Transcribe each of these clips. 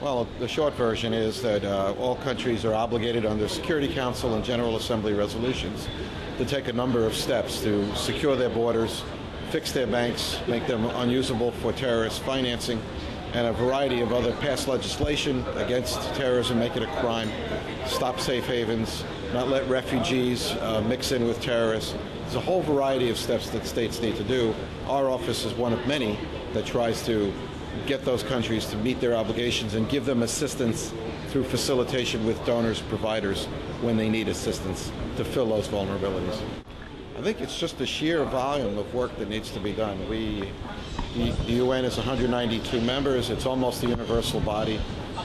Well, the short version is that all countries are obligated under Security Council and General Assembly resolutions to take a number of steps to secure their borders, fix their banks, make them unusable for terrorist financing, and a variety of other past legislation against terrorism, make it a crime, stop safe havens, not let refugees mix in with terrorists. There's a whole variety of steps that states need to do. Our office is one of many that tries to get those countries to meet their obligations and give them assistance through facilitation with donors, providers, when they need assistance to fill those vulnerabilities. I think it's just the sheer volume of work that needs to be done. The UN is 192 members. It's almost a universal body.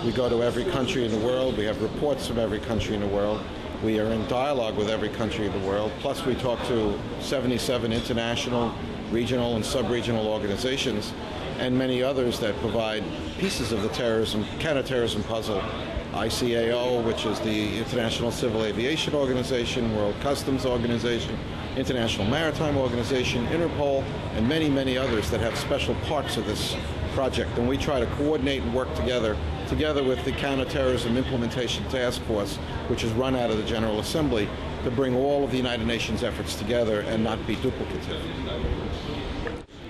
We go to every country in the world. We have reports from every country in the world. We are in dialogue with every country in the world. Plus, we talk to 77 international, regional, and sub-regional organizations, and many others that provide pieces of the counterterrorism puzzle. ICAO, which is the International Civil Aviation Organization, World Customs Organization, International Maritime Organization, Interpol, and many, many others that have special parts of this project. And we try to coordinate and work together with the Counterterrorism Implementation Task Force, which is run out of the General Assembly, to bring all of the United Nations efforts together and not be duplicative.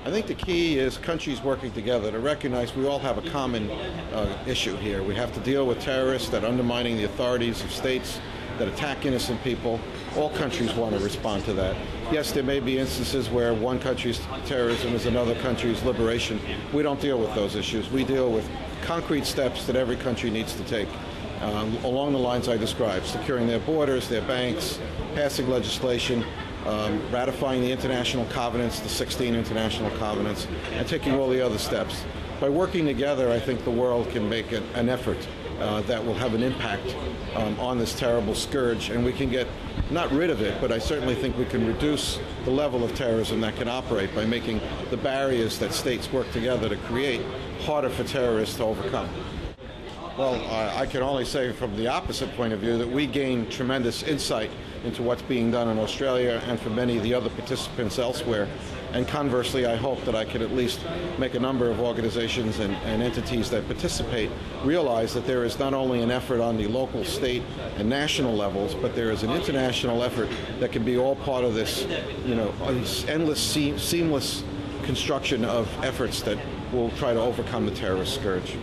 I think the key is countries working together to recognize we all have a common issue here. We have to deal with terrorists that are undermining the authorities of states, that attack innocent people. All countries want to respond to that. Yes, there may be instances where one country's terrorism is another country's liberation. We don't deal with those issues. We deal with concrete steps that every country needs to take along the lines I described: securing their borders, their banks, passing legislation, ratifying the international covenants, the 16 international covenants, and taking all the other steps. By working together, I think the world can make an effort that will have an impact on this terrible scourge, and we can get not rid of it, but I certainly think we can reduce the level of terrorism that can operate by making the barriers that states work together to create harder for terrorists to overcome. Well, I can only say from the opposite point of view that we gain tremendous insight into what's being done in Australia and for many of the other participants elsewhere. And conversely, I hope that I can at least make a number of organizations and entities that participate realize that there is not only an effort on the local, state, and national levels, but there is an international effort that can be all part of this, endless, seamless construction of efforts that will try to overcome the terrorist scourge.